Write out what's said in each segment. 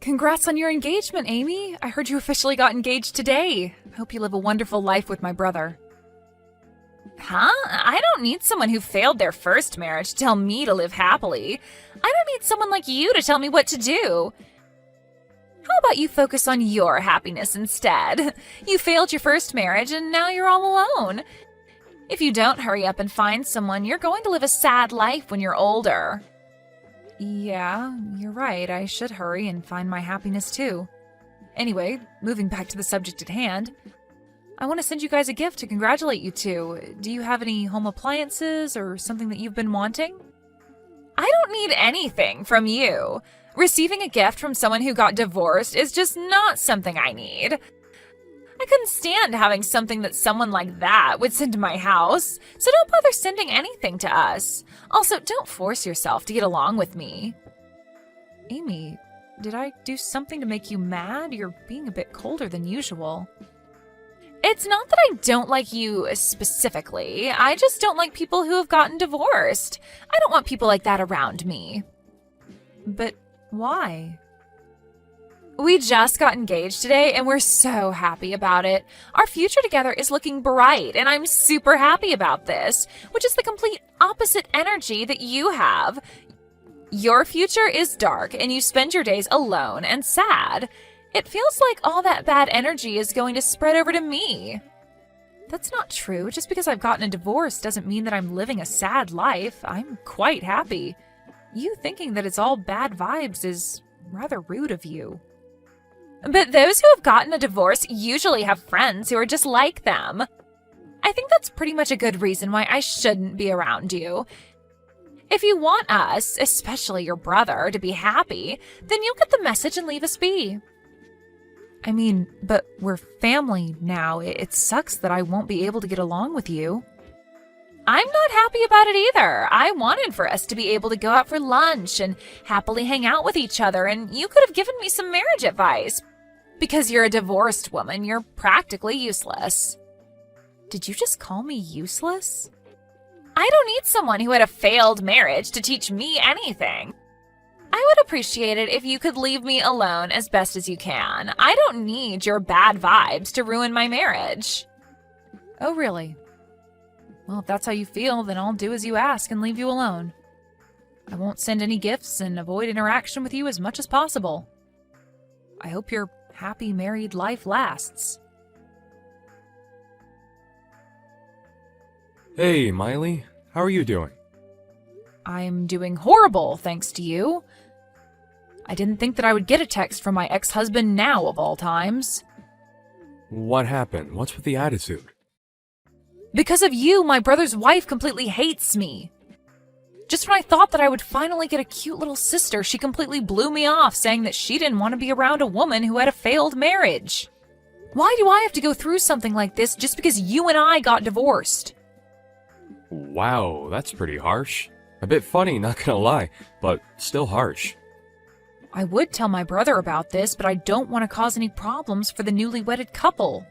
Congrats on your engagement, Amy. I heard you officially got engaged today. I hope you live a wonderful life with my brother. Huh? I don't need someone who failed their first marriage to tell me to live happily. I don't need someone like you to tell me what to do. How about you focus on your happiness instead? You failed your first marriage and now you're all alone. If you don't hurry up and find someone, you're going to live a sad life when you're older. Yeah, you're right. I should hurry and find my happiness too. Anyway, moving back to the subject at hand, I want to send you guys a gift to congratulate you two. Do you have any home appliances or something that you've been wanting? I don't need anything from you. Receiving a gift from someone who got divorced is just not something I need. I couldn't stand having something that someone like that would send to my house, so don't bother sending anything to us. Also, don't force yourself to get along with me. Amy, did I do something to make you mad? You're being a bit colder than usual. It's not that I don't like you specifically. I just don't like people who have gotten divorced. I don't want people like that around me. But why? We just got engaged today and we're so happy about it. Our future together is looking bright and I'm super happy about this, which is the complete opposite energy that you have. Your future is dark and you spend your days alone and sad. It feels like all that bad energy is going to spread over to me. That's not true. Just because I've gotten a divorce doesn't mean that I'm living a sad life. I'm quite happy. You thinking that it's all bad vibes is rather rude of you. But those who have gotten a divorce usually have friends who are just like them. I think that's pretty much a good reason why I shouldn't be around you. If you want us, especially your brother, to be happy, then you'll get the message and leave us be. I mean, but we're family now. It sucks that I won't be able to get along with you. I'm not happy about it either. I wanted for us to be able to go out for lunch and happily hang out with each other, and you could have given me some marriage advice. Because you're a divorced woman, you're practically useless. Did you just call me useless? I don't need someone who had a failed marriage to teach me anything. I would appreciate it if you could leave me alone as best as you can. I don't need your bad vibes to ruin my marriage. Oh, really? Well, if that's how you feel, then I'll do as you ask and leave you alone. I won't send any gifts and avoid interaction with you as much as possible. I hope your happy married life lasts. Hey, Miley. How are you doing? I'm doing horrible, thanks to you. I didn't think that I would get a text from my ex-husband now, of all times. What happened? What's with the attitude? Because of you, my brother's wife completely hates me. Just when I thought that I would finally get a cute little sister, she completely blew me off, saying that she didn't want to be around a woman who had a failed marriage. Why do I have to go through something like this just because you and I got divorced? Wow, that's pretty harsh. A bit funny, not gonna lie, but still harsh. I would tell my brother about this, but I don't want to cause any problems for the newly wedded couple.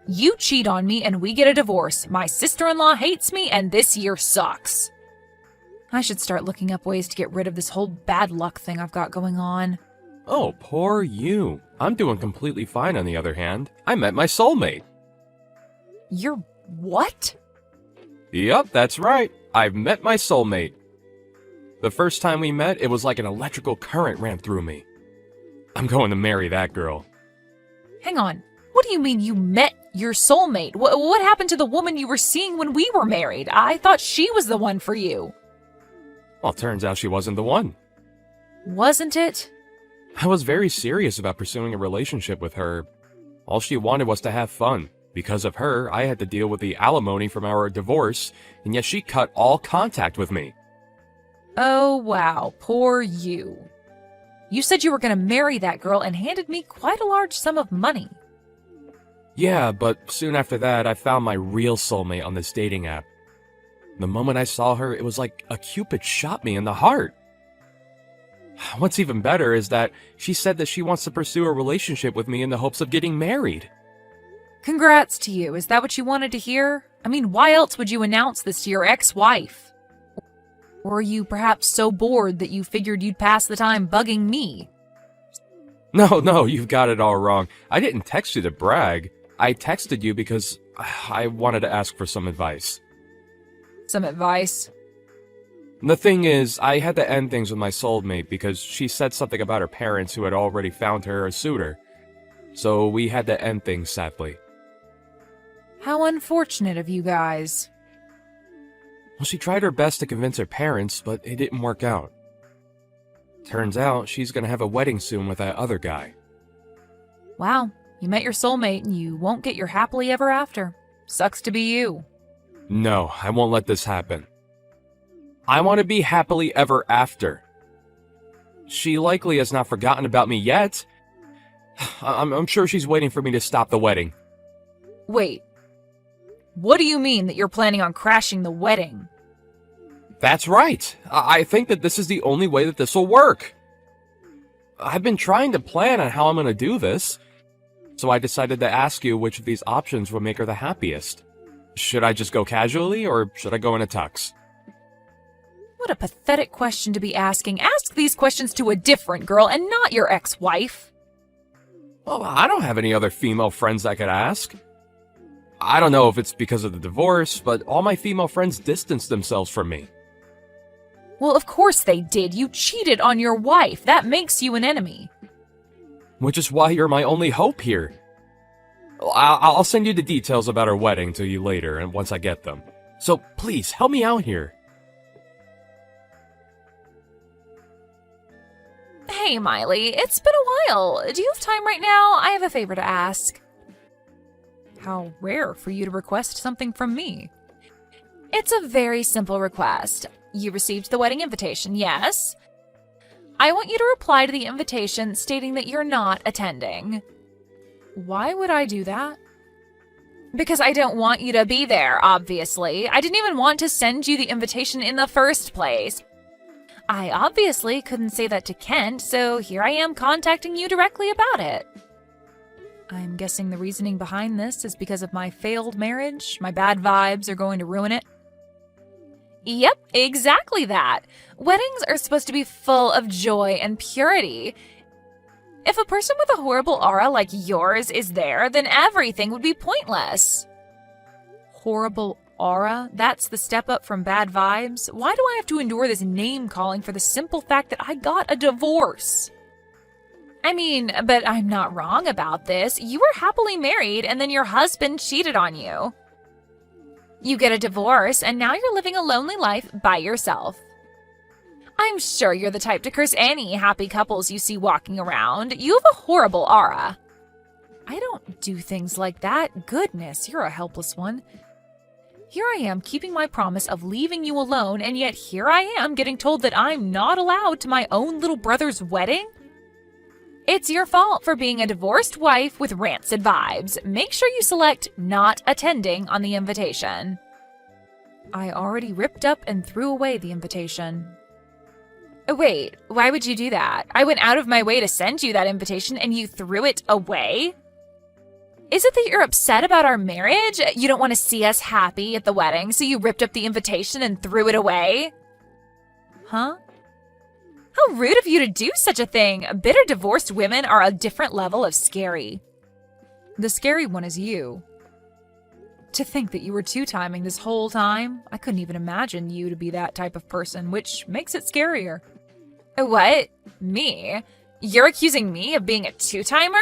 You cheat on me and we get a divorce. My sister-in-law hates me and this year sucks. I should start looking up ways to get rid of this whole bad luck thing I've got going on. Oh, poor you. I'm doing completely fine on the other hand. I met my soulmate. You're what? Yup, that's right. I've met my soulmate. The first time we met, it was like an electrical current ran through me. I'm going to marry that girl. Hang on. What do you mean you met your soulmate? What happened to the woman you were seeing when we were married? I thought she was the one for you. Well, turns out she wasn't the one. Wasn't it? I was very serious about pursuing a relationship with her. All she wanted was to have fun. Because of her, I had to deal with the alimony from our divorce, and yet she cut all contact with me. Oh, wow. Poor you. You said you were going to marry that girl and handed me quite a large sum of money. Yeah, but soon after that, I found my real soulmate on this dating app. The moment I saw her, it was like a cupid shot me in the heart. What's even better is that she said that she wants to pursue a relationship with me in the hopes of getting married. Congrats to you. Is that what you wanted to hear? I mean, why else would you announce this to your ex-wife? Or are you perhaps so bored that you figured you'd pass the time bugging me? No, you've got it all wrong. I didn't text you to brag. I texted you because I wanted to ask for some advice. Some advice? The thing is, I had to end things with my soulmate because she said something about her parents who had already found her a suitor. So we had to end things, sadly. How unfortunate of you guys. Well, she tried her best to convince her parents, but it didn't work out. Turns out she's gonna have a wedding soon with that other guy. Wow, you met your soulmate and you won't get your happily ever after. Sucks to be you. No, I won't let this happen. I want to be happily ever after. She likely has not forgotten about me yet. I'm sure she's waiting for me to stop the wedding. Wait. What do you mean that you're planning on crashing the wedding? That's right. I think that this is the only way that this will work. I've been trying to plan on how I'm going to do this, so I decided to ask you which of these options would make her the happiest. Should I just go casually, or should I go in a tux? What a pathetic question to be asking. Ask these questions to a different girl and not your ex-wife. Well, I don't have any other female friends I could ask. I don't know if it's because of the divorce, but all my female friends distanced themselves from me. Well, of course they did. You cheated on your wife. That makes you an enemy. Which is why you're my only hope here. I'll send you the details about our wedding to you later, and once I get them. So please, help me out here. Hey, Miley, it's been a while. Do you have time right now? I have a favor to ask. How rare for you to request something from me. It's a very simple request. You received the wedding invitation, yes? I want you to reply to the invitation stating that you're not attending. Why would I do that? Because I don't want you to be there, obviously. I didn't even want to send you the invitation in the first place. I obviously couldn't say that to Kent, so here I am contacting you directly about it. I'm guessing the reasoning behind this is because of my failed marriage. My bad vibes are going to ruin it. Yep, exactly that. Weddings are supposed to be full of joy and purity. If a person with a horrible aura like yours is there, then everything would be pointless. Horrible aura? That's the step up from bad vibes? Why do I have to endure this name-calling for the simple fact that I got a divorce? I mean, but I'm not wrong about this. You were happily married and then your husband cheated on you. You get a divorce and now you're living a lonely life by yourself. I'm sure you're the type to curse any happy couples you see walking around. You have a horrible aura. I don't do things like that. Goodness, you're a helpless one. Here I am keeping my promise of leaving you alone, and yet here I am getting told that I'm not allowed to my own little brother's wedding? It's your fault for being a divorced wife with rancid vibes. Make sure you select not attending on the invitation. I already ripped up and threw away the invitation. Wait, why would you do that? I went out of my way to send you that invitation and you threw it away? Is it that you're upset about our marriage? You don't want to see us happy at the wedding, so you ripped up the invitation and threw it away? Huh? How rude of you to do such a thing. Bitter divorced women are a different level of scary. The scary one is you. To think that you were two-timing this whole time, I couldn't even imagine you to be that type of person, which makes it scarier. What? Me? You're accusing me of being a two-timer?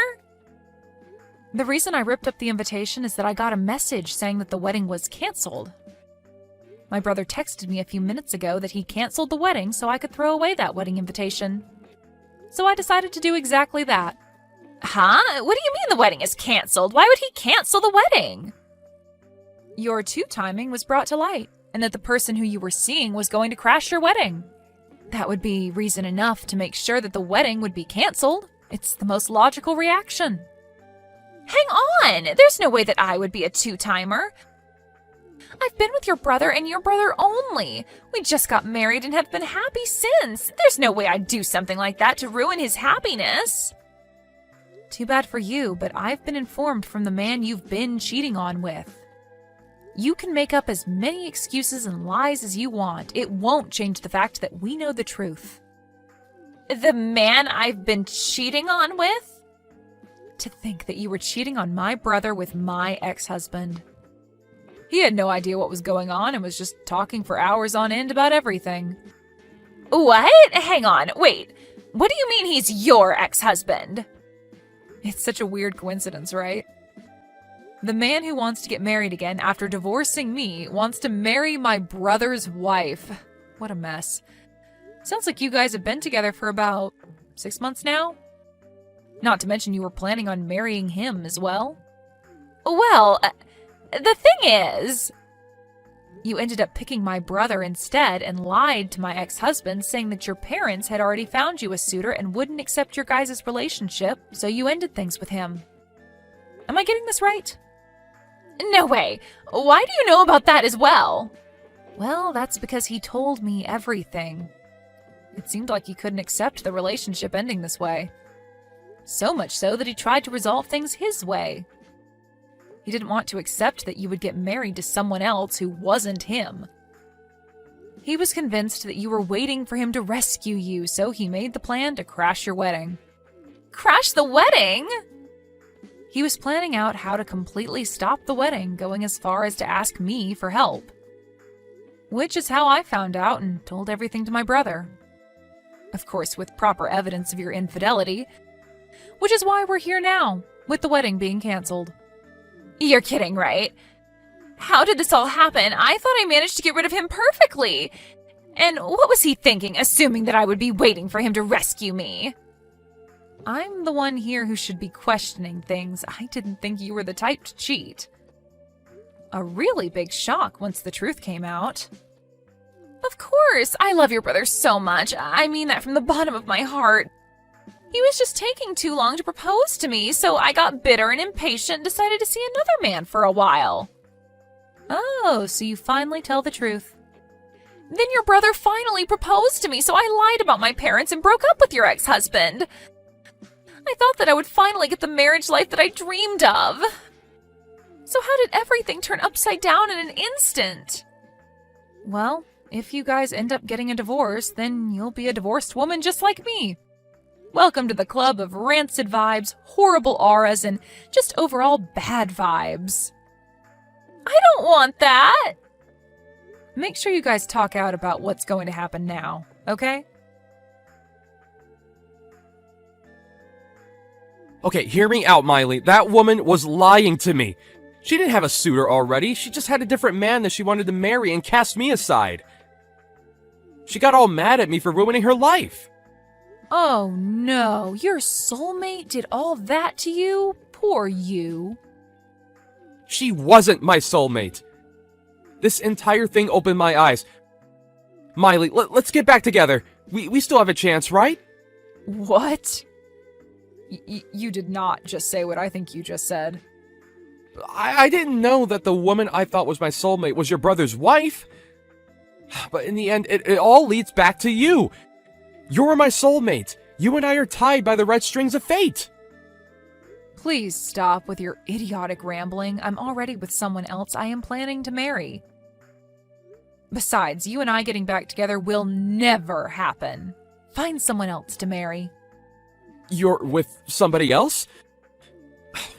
The reason I ripped up the invitation is that I got a message saying that the wedding was canceled. My brother texted me a few minutes ago that he canceled the wedding so I could throw away that wedding invitation. So I decided to do exactly that. Huh? What do you mean the wedding is canceled? Why would he cancel the wedding? Your two-timing was brought to light, and that the person who you were seeing was going to crash your wedding. That would be reason enough to make sure that the wedding would be canceled. It's the most logical reaction. Hang on! There's no way that I would be a two-timer. I've been with your brother and your brother only. We just got married and have been happy since. There's no way I'd do something like that to ruin his happiness. Too bad for you, but I've been informed from the man you've been cheating on with. You can make up as many excuses and lies as you want. It won't change the fact that we know the truth. The man I've been cheating on with? To think that you were cheating on my brother with my ex-husband. He had no idea what was going on and was just talking for hours on end about everything. What? Hang on, wait. What do you mean he's your ex-husband? It's such a weird coincidence, right? The man who wants to get married again after divorcing me wants to marry my brother's wife. What a mess. Sounds like you guys have been together for about 6 months now? Not to mention you were planning on marrying him as well. Well, the thing is... You ended up picking my brother instead and lied to my ex-husband, saying that your parents had already found you a suitor and wouldn't accept your guys' relationship, so you ended things with him. Am I getting this right? No way. Why do you know about that as well? Well, that's because he told me everything. It seemed like he couldn't accept the relationship ending this way. So much so that he tried to resolve things his way. He didn't want to accept that you would get married to someone else who wasn't him. He was convinced that you were waiting for him to rescue you, so he made the plan to crash your wedding. Crash the wedding? He was planning out how to completely stop the wedding, going as far as to ask me for help. Which is how I found out and told everything to my brother. Of course, with proper evidence of your infidelity, which is why we're here now, with the wedding being canceled. You're kidding, right? How did this all happen? I thought I managed to get rid of him perfectly. And what was he thinking, assuming that I would be waiting for him to rescue me? I'm the one here who should be questioning things. I didn't think you were the type to cheat. A really big shock once the truth came out. Of course, I love your brother so much. I mean that from the bottom of my heart. He was just taking too long to propose to me, so I got bitter and impatient and decided to see another man for a while. Oh, so you finally tell the truth. Then your brother finally proposed to me, so I lied about my parents and broke up with your ex-husband. I thought that I would finally get the marriage life that I dreamed of. So how did everything turn upside down in an instant? Well, if you guys end up getting a divorce, then you'll be a divorced woman just like me. Welcome to the club of rancid vibes, horrible auras, and just overall bad vibes. I don't want that! Make sure you guys talk out about what's going to happen now, okay? Okay, hear me out, Miley. That woman was lying to me. She didn't have a suitor already. She just had a different man that she wanted to marry and cast me aside. She got all mad at me for ruining her life. Oh no, your soulmate did all that to you? Poor you. She wasn't my soulmate. This entire thing opened my eyes. Miley, let's get back together. We still have a chance, right? What? You did not just say what I think you just said. I didn't know that the woman I thought was my soulmate was your brother's wife. But in the end, it all leads back to you. You're my soulmate. You and I are tied by the red strings of fate. Please stop with your idiotic rambling. I'm already with someone else I am planning to marry. Besides, you and I getting back together will never happen. Find someone else to marry. You're with somebody else?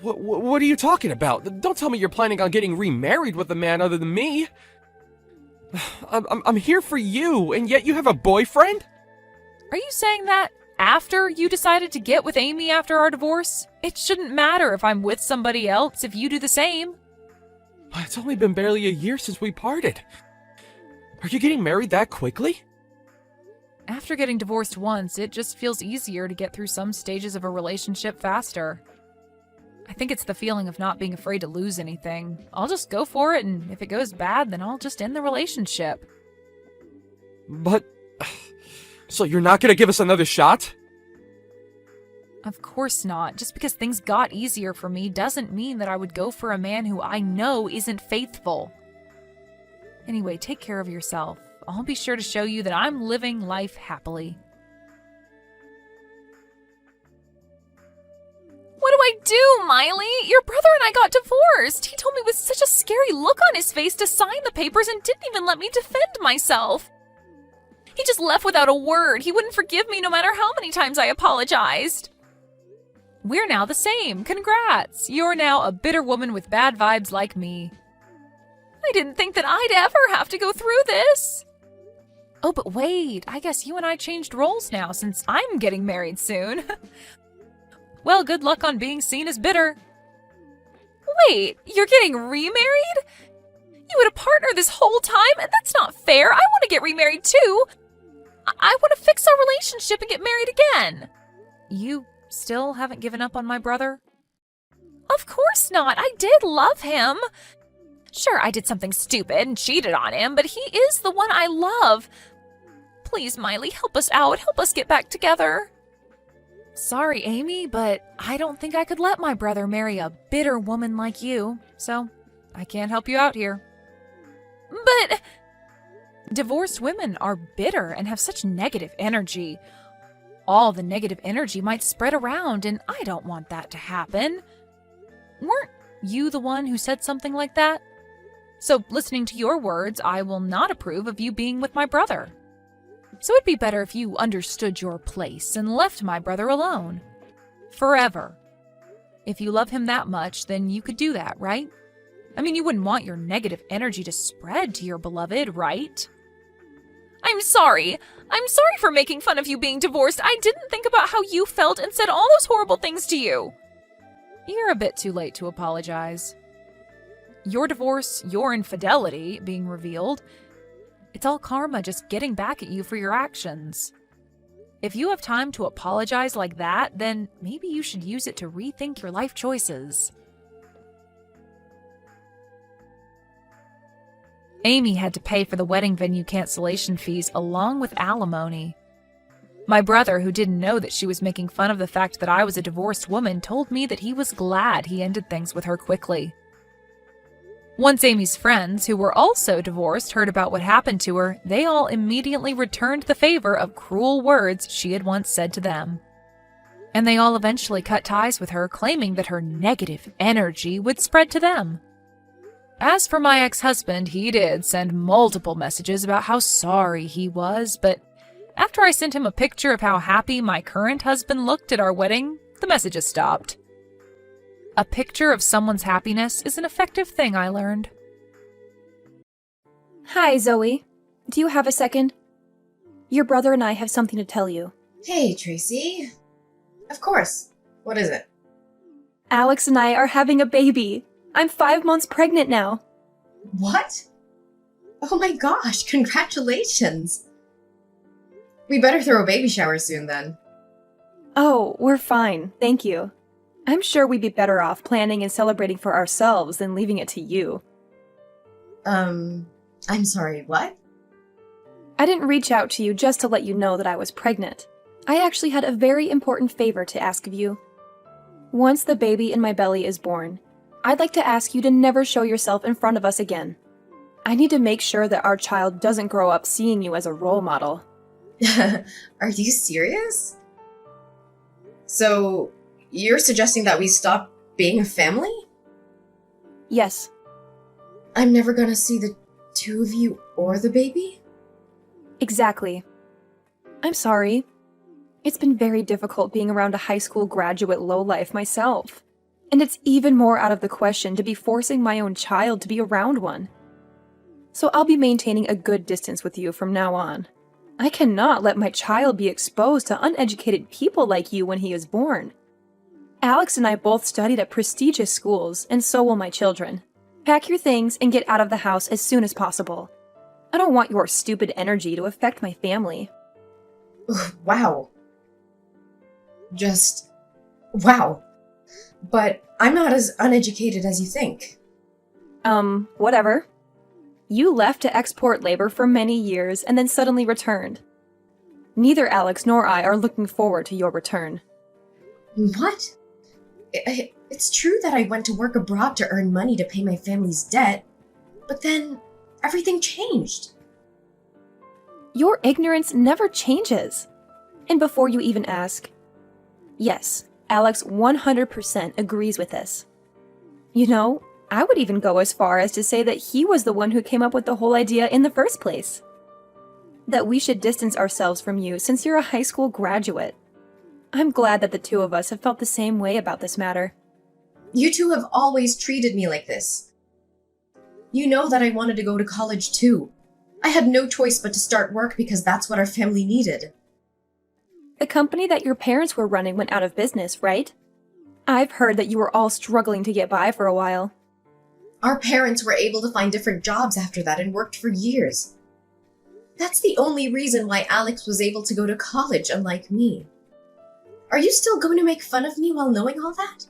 What are you talking about? Don't tell me you're planning on getting remarried with a man other than me. I'm here for you, and yet you have a boyfriend? Are you saying that after you decided to get with Amy after our divorce? It shouldn't matter if I'm with somebody else if you do the same. It's only been barely a year since we parted. Are you getting married that quickly? After getting divorced once, it just feels easier to get through some stages of a relationship faster. I think it's the feeling of not being afraid to lose anything. I'll just go for it, and if it goes bad, then I'll just end the relationship. But... So you're not gonna give us another shot? Of course not. Just because things got easier for me doesn't mean that I would go for a man who I know isn't faithful. Anyway, take care of yourself. I'll be sure to show you that I'm living life happily. What do I do, Miley? Your brother and I got divorced. He told me with such a scary look on his face to sign the papers and didn't even let me defend myself. He just left without a word. He wouldn't forgive me no matter how many times I apologized. We're now the same. Congrats. You're now a bitter woman with bad vibes like me. I didn't think that I'd ever have to go through this. Oh, but wait. I guess you and I changed roles now since I'm getting married soon. Well, good luck on being seen as bitter. Wait, you're getting remarried? You had a partner this whole time, and that's not fair. I want to get remarried too. I want to fix our relationship and get married again. You still haven't given up on my brother? Of course not. I did love him. Sure, I did something stupid and cheated on him, but he is the one I love. Please, Miley, help us out. Help us get back together. Sorry, Amy, but I don't think I could let my brother marry a bitter woman like you, so I can't help you out here. But divorced women are bitter and have such negative energy. All the negative energy might spread around, and I don't want that to happen. Weren't you the one who said something like that? So, listening to your words, I will not approve of you being with my brother. So it'd be better if you understood your place and left my brother alone. Forever. If you love him that much, then you could do that, right? I mean, you wouldn't want your negative energy to spread to your beloved, right? I'm sorry. I'm sorry for making fun of you being divorced. I didn't think about how you felt and said all those horrible things to you. You're a bit too late to apologize. Your divorce, your infidelity being revealed, it's all karma just getting back at you for your actions. If you have time to apologize like that, then maybe you should use it to rethink your life choices. Amy had to pay for the wedding venue cancellation fees along with alimony. My brother, who didn't know that she was making fun of the fact that I was a divorced woman, told me that he was glad he ended things with her quickly. Once Amy's friends, who were also divorced, heard about what happened to her, they all immediately returned the favor of cruel words she had once said to them. And they all eventually cut ties with her, claiming that her negative energy would spread to them. As for my ex-husband, he did send multiple messages about how sorry he was, but after I sent him a picture of how happy my current husband looked at our wedding, the messages stopped. A picture of someone's happiness is an effective thing, I learned. Hi, Zoe. Do you have a second? Your brother and I have something to tell you. Hey, Tracy. Of course. What is it? Alex and I are having a baby. I'm 5 months pregnant now. What? Oh my gosh, congratulations. We better throw a baby shower soon then. Oh, we're fine, thank you. I'm sure we'd be better off planning and celebrating for ourselves than leaving it to you. I'm sorry, what? I didn't reach out to you just to let you know that I was pregnant. I actually had a very important favor to ask of you. Once the baby in my belly is born, I'd like to ask you to never show yourself in front of us again. I need to make sure that our child doesn't grow up seeing you as a role model. Are you serious? So, you're suggesting that we stop being a family? Yes. I'm never gonna see the two of you or the baby? Exactly. I'm sorry. It's been very difficult being around a high school graduate lowlife myself. And it's even more out of the question to be forcing my own child to be around one. So I'll be maintaining a good distance with you from now on. I cannot let my child be exposed to uneducated people like you when he is born. Alex and I both studied at prestigious schools, and so will my children. Pack your things and get out of the house as soon as possible. I don't want your stupid energy to affect my family. Wow. Just... wow. But I'm not as uneducated as you think. Whatever. You left to export labor for many years and then suddenly returned. Neither Alex nor I are looking forward to your return. What? It's true that I went to work abroad to earn money to pay my family's debt, but then everything changed. Your ignorance never changes. And before you even ask, yes, Alex 100% agrees with this. You know, I would even go as far as to say that he was the one who came up with the whole idea in the first place. that we should distance ourselves from you since you're a high school graduate. I'm glad that the two of us have felt the same way about this matter. You two have always treated me like this. You know that I wanted to go to college too. I had no choice but to start work because that's what our family needed. The company that your parents were running went out of business, right? I've heard that you were all struggling to get by for a while. Our parents were able to find different jobs after that and worked for years. That's the only reason why Alex was able to go to college, unlike me. Are you still going to make fun of me while knowing all that?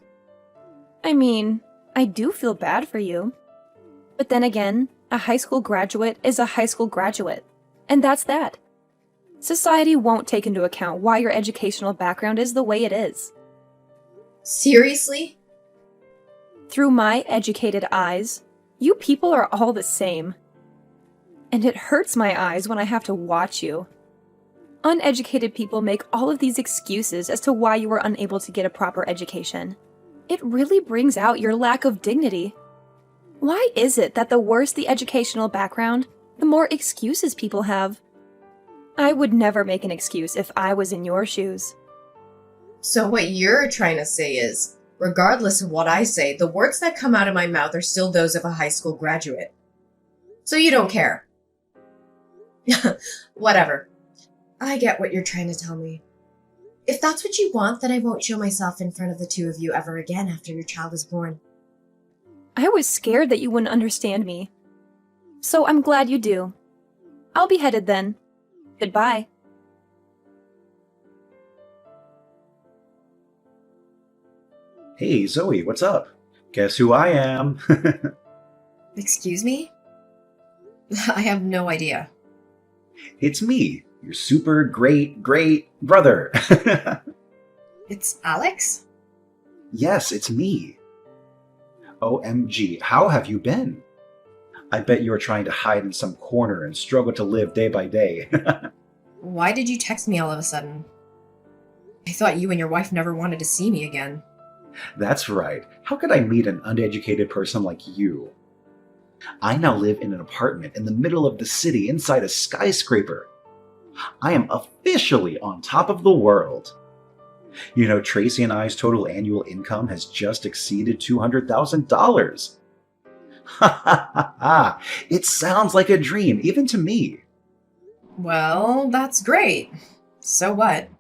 I mean, I do feel bad for you. But then again, a high school graduate is a high school graduate. And that's that. Society won't take into account why your educational background is the way it is. Seriously? Through my educated eyes, you people are all the same. And it hurts my eyes when I have to watch you. Uneducated people make all of these excuses as to why you were unable to get a proper education. It really brings out your lack of dignity. Why is it that the worse the educational background, the more excuses people have? I would never make an excuse if I was in your shoes. So what you're trying to say is, regardless of what I say, the words that come out of my mouth are still those of a high school graduate. So you don't care. Whatever. I get what you're trying to tell me. If that's what you want, then I won't show myself in front of the two of you ever again after your child is born. I was scared that you wouldn't understand me. So I'm glad you do. I'll be headed then. Goodbye. Hey, Zoe, what's up? Guess who I am? Excuse me? I have no idea. It's me, your super great brother. It's Alex? Yes, it's me. OMG, how have you been? I bet you were trying to hide in some corner and struggle to live day by day. Why did you text me all of a sudden? I thought you and your wife never wanted to see me again. That's right. How could I meet an uneducated person like you? I now live in an apartment in the middle of the city inside a skyscraper. I am officially on top of the world. You know, Tracy and I's total annual income has just exceeded $200,000. Ha ha ha ha! It sounds like a dream, even to me. Well, that's great. So what?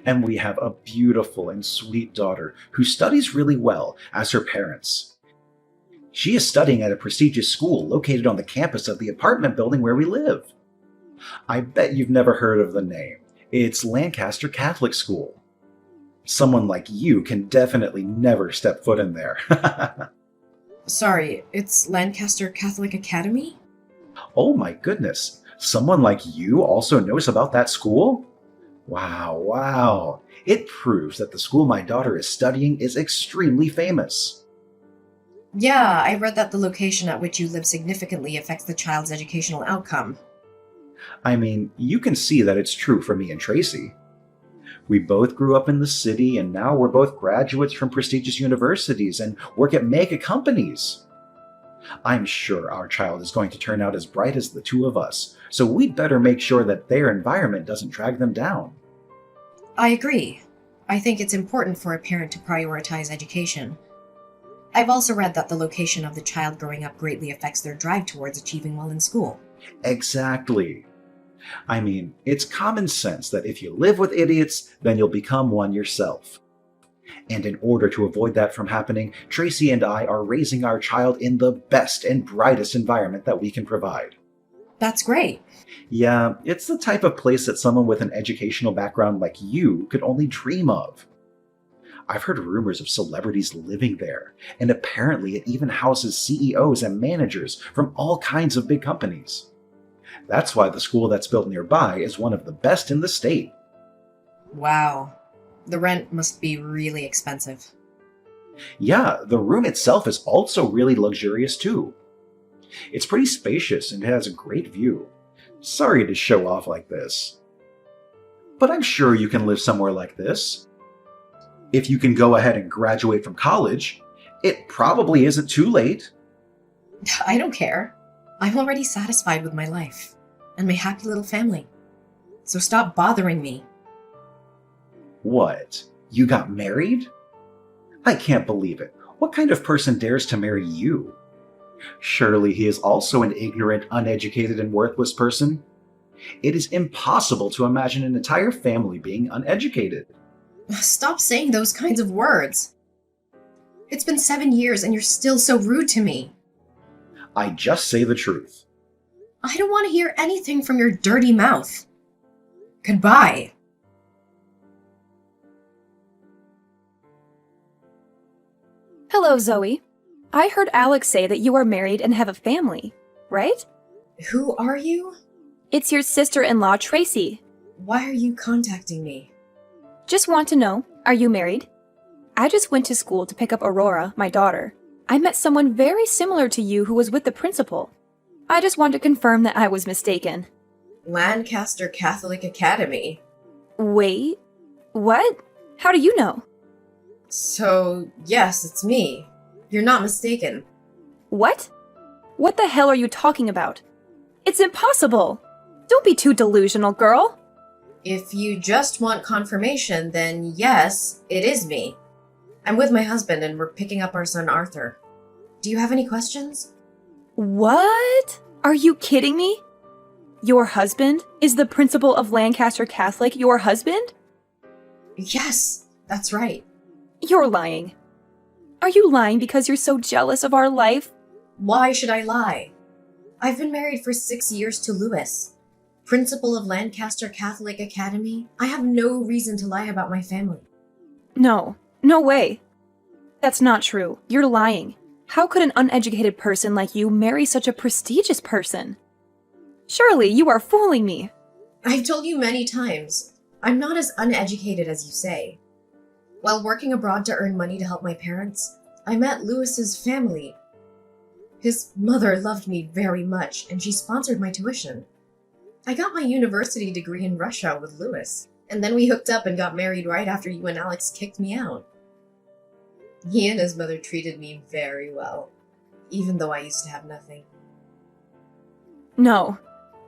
And we have a beautiful and sweet daughter who studies really well, as her parents. She is studying at a prestigious school located on the campus of the apartment building where we live. I bet you've never heard of the name. It's Lancaster Catholic School. Someone like you can definitely never step foot in there. Sorry, it's Lancaster Catholic Academy? Oh my goodness, someone like you also knows about that school? Wow. It proves that the school my daughter is studying is extremely famous. Yeah, I read that the location at which you live significantly affects the child's educational outcome. I mean, you can see that it's true for me and Tracy. We both grew up in the city, and now we're both graduates from prestigious universities and work at mega companies. I'm sure our child is going to turn out as bright as the two of us, so we'd better make sure that their environment doesn't drag them down. I agree. I think it's important for a parent to prioritize education. I've also read that the location of the child growing up greatly affects their drive towards achieving well in school. Exactly. I mean, it's common sense that if you live with idiots, then you'll become one yourself. And in order to avoid that from happening, Tracy and I are raising our child in the best and brightest environment that we can provide. That's great. Yeah, it's the type of place that someone with an educational background like you could only dream of. I've heard rumors of celebrities living there, and apparently it even houses CEOs and managers from all kinds of big companies. That's why the school that's built nearby is one of the best in the state. Wow. The rent must be really expensive. Yeah, the room itself is also really luxurious too. It's pretty spacious and it has a great view. Sorry to show off like this. But I'm sure you can live somewhere like this. If you can go ahead and graduate from college, it probably isn't too late. I don't care. I'm already satisfied with my life and my happy little family. So stop bothering me. What? You got married? I can't believe it. What kind of person dares to marry you? Surely he is also an ignorant, uneducated, and worthless person. It is impossible to imagine an entire family being uneducated. Stop saying those kinds of words. It's been 7 years and you're still so rude to me. I just say the truth. I don't want to hear anything from your dirty mouth. Goodbye. Hello, Zoe. I heard Alex say that you are married and have a family, right? Who are you? It's your sister-in-law, Tracy. Why are you contacting me? Just want to know, are you married? I just went to school to pick up Aurora, my daughter. I met someone very similar to you who was with the principal. I just want to confirm that I was mistaken. Lancaster Catholic Academy. Wait, what? How do you know? So, yes, it's me. You're not mistaken. What? What the hell are you talking about? It's impossible! Don't be too delusional, girl! If you just want confirmation, then yes, it is me. I'm with my husband and we're picking up our son Arthur. Do you have any questions? What? Are you kidding me? Your husband? Is the principal of Lancaster Catholic your husband? Yes, that's right. You're lying. Are you lying because you're so jealous of our life? Why should I lie? I've been married for 6 years to Lewis, principal of Lancaster Catholic Academy. I have no reason to lie about my family. No way. That's not true. You're lying. How could an uneducated person like you marry such a prestigious person? Surely you are fooling me. I've told you many times, I'm not as uneducated as you say. While working abroad to earn money to help my parents, I met Lewis's family. His mother loved me very much, and she sponsored my tuition. I got my university degree in Russia with Lewis, and then we hooked up and got married right after you and Alex kicked me out. He and his mother treated me very well, even though I used to have nothing. No.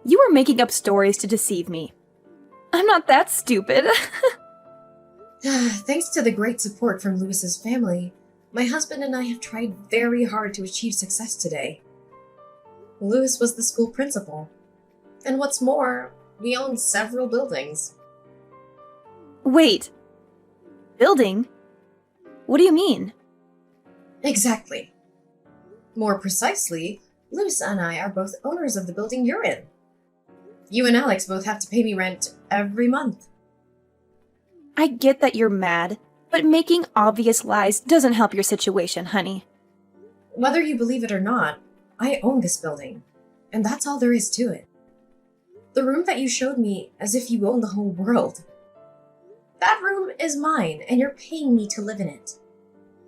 You are making up stories to deceive me. I'm not that stupid. Thanks to the great support from Lewis's family, my husband and I have tried very hard to achieve success today. Lewis was the school principal. And what's more, we own several buildings. Wait. Building? What do you mean? Exactly. More precisely, Lewis and I are both owners of the building you're in. You and Alex both have to pay me rent every month. I get that you're mad, but making obvious lies doesn't help your situation, honey. Whether you believe it or not, I own this building, and that's all there is to it. The room that you showed me as if you own the whole world. That room is mine, and you're paying me to live in it.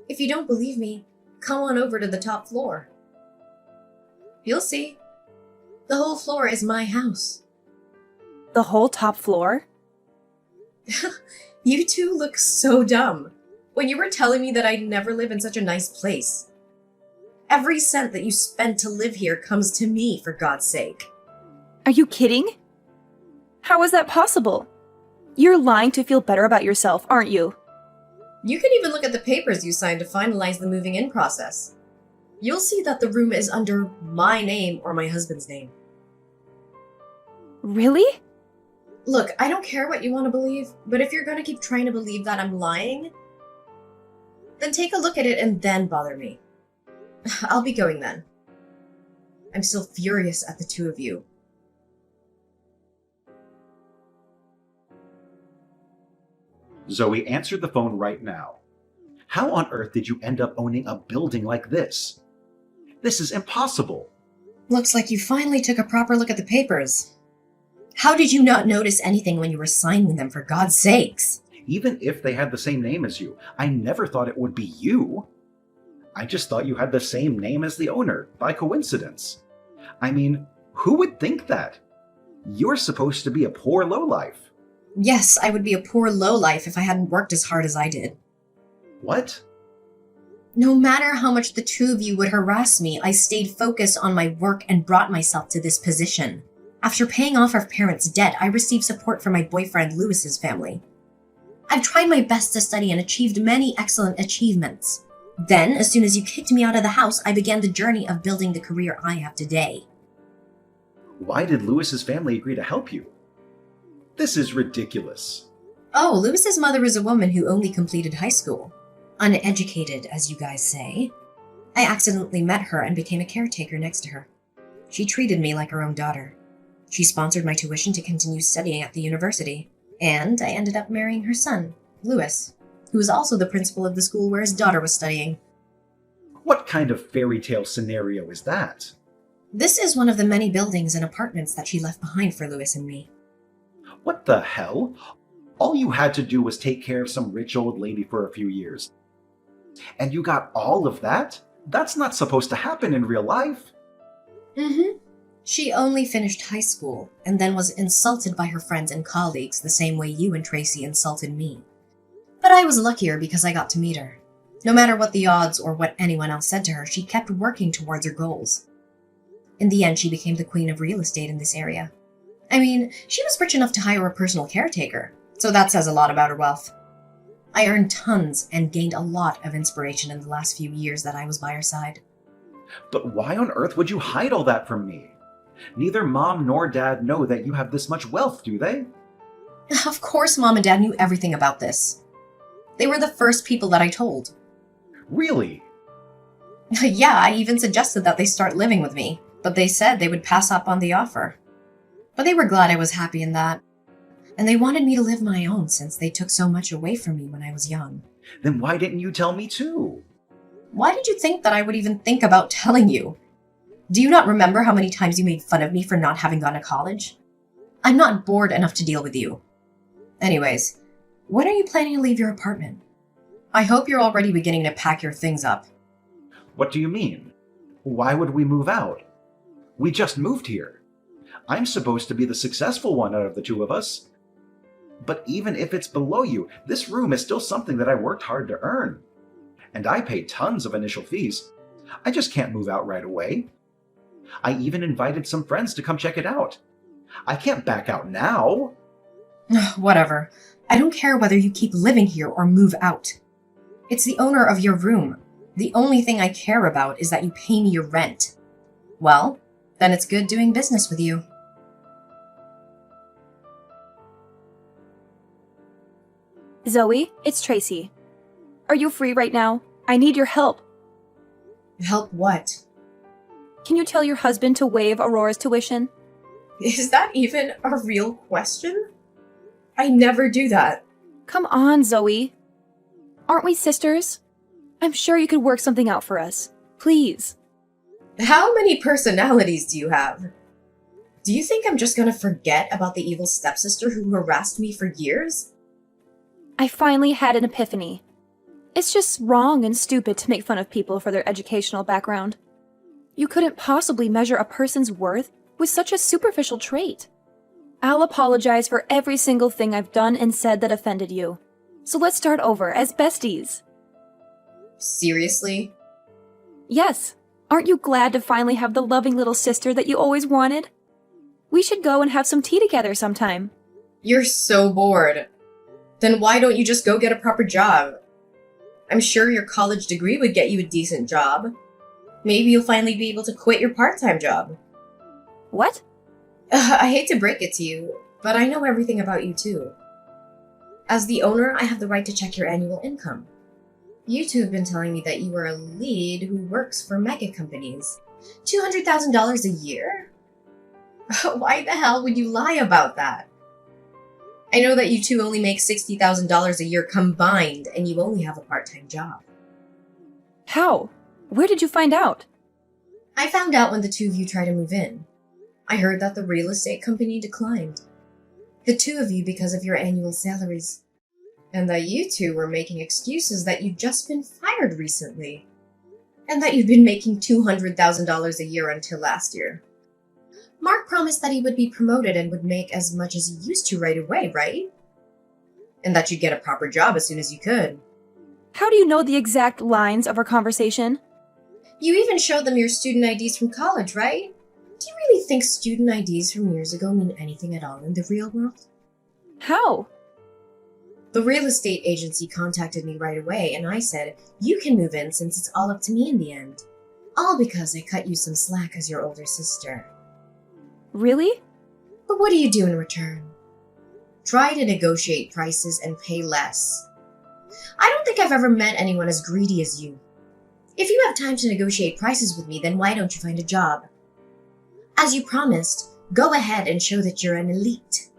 If you don't believe me, come on over to the top floor. You'll see. The whole floor is my house. The whole top floor? You two look so dumb when you were telling me that I'd never live in such a nice place. Every cent that you spent to live here comes to me, for God's sake. Are you kidding? How is that possible? You're lying to feel better about yourself, aren't you? You can even look at the papers you signed to finalize the moving in process. You'll see that the room is under my name or my husband's name. Really? Look, I don't care what you want to believe, but if you're going to keep trying to believe that I'm lying, then take a look at it and then bother me. I'll be going then. I'm still furious at the two of you. Zoe, answer the phone right now. How on earth did you end up owning a building like this? This is impossible. Looks like you finally took a proper look at the papers. How did you not notice anything when you were signing them, for God's sakes? Even if they had the same name as you, I never thought it would be you. I just thought you had the same name as the owner, by coincidence. I mean, who would think that? You're supposed to be a poor lowlife. Yes, I would be a poor lowlife if I hadn't worked as hard as I did. What? No matter how much the two of you would harass me, I stayed focused on my work and brought myself to this position. After paying off our parents' debt, I received support from my boyfriend Lewis's family. I've tried my best to study and achieved many excellent achievements. Then, as soon as you kicked me out of the house, I began the journey of building the career I have today. Why did Lewis's family agree to help you? This is ridiculous. Oh, Lewis's mother is a woman who only completed high school. Uneducated, as you guys say. I accidentally met her and became a caretaker next to her. She treated me like her own daughter. She sponsored my tuition to continue studying at the university, and I ended up marrying her son, Lewis, who was also the principal of the school where his daughter was studying. What kind of fairy tale scenario is that? This is one of the many buildings and apartments that she left behind for Lewis and me. What the hell? All you had to do was take care of some rich old lady for a few years. And you got all of that? That's not supposed to happen in real life. Mm-hmm. She only finished high school and then was insulted by her friends and colleagues the same way you and Tracy insulted me. But I was luckier because I got to meet her. No matter what the odds or what anyone else said to her, she kept working towards her goals. In the end, she became the queen of real estate in this area. I mean, she was rich enough to hire a personal caretaker, so that says a lot about her wealth. I earned tons and gained a lot of inspiration in the last few years that I was by her side. But why on earth would you hide all that from me? Neither Mom nor Dad know that you have this much wealth, do they? Of course Mom and Dad knew everything about this. They were the first people that I told. Really? Yeah, I even suggested that they start living with me, but they said they would pass up on the offer. But they were glad I was happy in that. And they wanted me to live my own since they took so much away from me when I was young. Then why didn't you tell me too? Why did you think that I would even think about telling you? Do you not remember how many times you made fun of me for not having gone to college? I'm not bored enough to deal with you. Anyways, when are you planning to leave your apartment? I hope you're already beginning to pack your things up. What do you mean? Why would we move out? We just moved here. I'm supposed to be the successful one out of the two of us. But even if it's below you, this room is still something that I worked hard to earn. And I paid tons of initial fees. I just can't move out right away. I even invited some friends to come check it out. I can't back out now. Whatever. I don't care whether you keep living here or move out. It's the owner of your room. The only thing I care about is that you pay me your rent. Well, then it's good doing business with you. Zoe, it's Tracy. Are you free right now? I need your help. Help what? Can you tell your husband to waive Aurora's tuition? Is that even a real question? I never do that. Come on, Zoe. Aren't we sisters? I'm sure you could work something out for us. Please. How many personalities do you have? Do you think I'm just gonna forget about the evil stepsister who harassed me for years? I finally had an epiphany. It's just wrong and stupid to make fun of people for their educational background. You couldn't possibly measure a person's worth with such a superficial trait. I'll apologize for every single thing I've done and said that offended you. So let's start over as besties. Seriously? Yes. Aren't you glad to finally have the loving little sister that you always wanted? We should go and have some tea together sometime. You're so bored. Then why don't you just go get a proper job? I'm sure your college degree would get you a decent job. Maybe you'll finally be able to quit your part-time job. What? I hate to break it to you, but I know everything about you too. As the owner, I have the right to check your annual income. You two have been telling me that you are a lead who works for mega companies. $200,000 a year? Why the hell would you lie about that? I know that you two only make $60,000 a year combined, and you only have a part-time job. How? Where did you find out? I found out when the two of you tried to move in. I heard that the real estate company declined. The two of you because of your annual salaries. And that you two were making excuses that you'd just been fired recently. And that you'd been making $200,000 a year until last year. Mark promised that he would be promoted and would make as much as he used to right away, right? And that you'd get a proper job as soon as you could. How do you know the exact lines of our conversation? You even showed them your student IDs from college, right? Do you really think student IDs from years ago mean anything at all in the real world? How? The real estate agency contacted me right away, and I said, you can move in since it's all up to me in the end. All because I cut you some slack as your older sister. Really? But what do you do in return? Try to negotiate prices and pay less. I don't think I've ever met anyone as greedy as you. If you have time to negotiate prices with me, then why don't you find a job? As you promised, go ahead and show that you're an elite.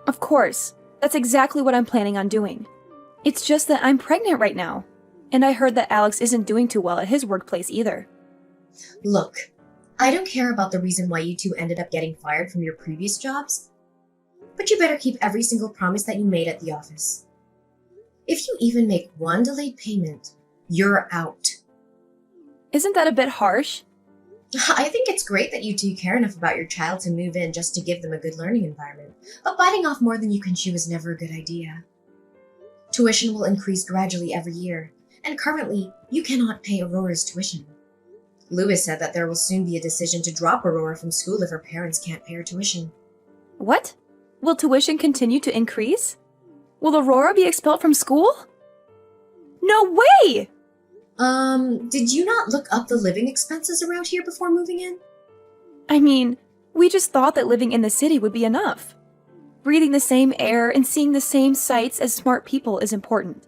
Of course. That's exactly what I'm planning on doing. It's just that I'm pregnant right now. And I heard that Alex isn't doing too well at his workplace either. Look, I don't care about the reason why you two ended up getting fired from your previous jobs, but you better keep every single promise that you made at the office. If you even make one delayed payment, you're out. Isn't that a bit harsh? I think it's great that you two care enough about your child to move in just to give them a good learning environment, but biting off more than you can chew is never a good idea. Tuition will increase gradually every year, and currently, you cannot pay Aurora's tuition. Lewis said that there will soon be a decision to drop Aurora from school if her parents can't pay her tuition. What? Will tuition continue to increase? Will Aurora be expelled from school? No way! Did you not look up the living expenses around here before moving in? I mean, we just thought that living in the city would be enough. Breathing the same air and seeing the same sights as smart people is important.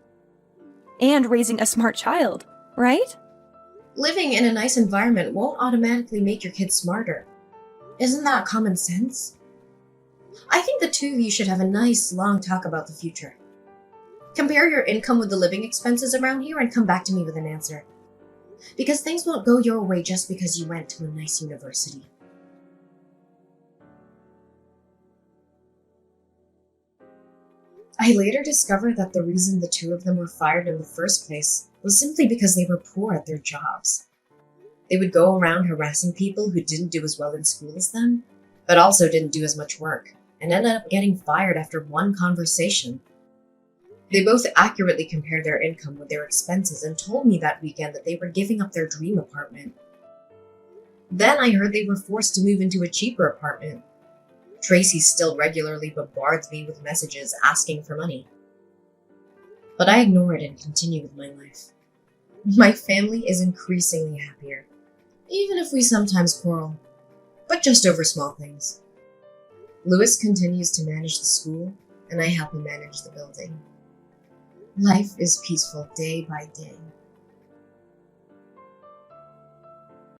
And raising a smart child, right? Living in a nice environment won't automatically make your kids smarter. Isn't that common sense? I think the two of you should have a nice, long talk about the future. Compare your income with the living expenses around here and come back to me with an answer. Because things won't go your way just because you went to a nice university. I later discovered that the reason the two of them were fired in the first place was simply because they were poor at their jobs. They would go around harassing people who didn't do as well in school as them, but also didn't do as much work, and ended up getting fired after one conversation. They both accurately compared their income with their expenses and told me that weekend that they were giving up their dream apartment. Then I heard they were forced to move into a cheaper apartment. Tracy still regularly bombards me with messages asking for money. But I ignore it and continue with my life. My family is increasingly happier, even if we sometimes quarrel, but just over small things. Lewis continues to manage the school, and I help him manage the building. Life is peaceful day by day.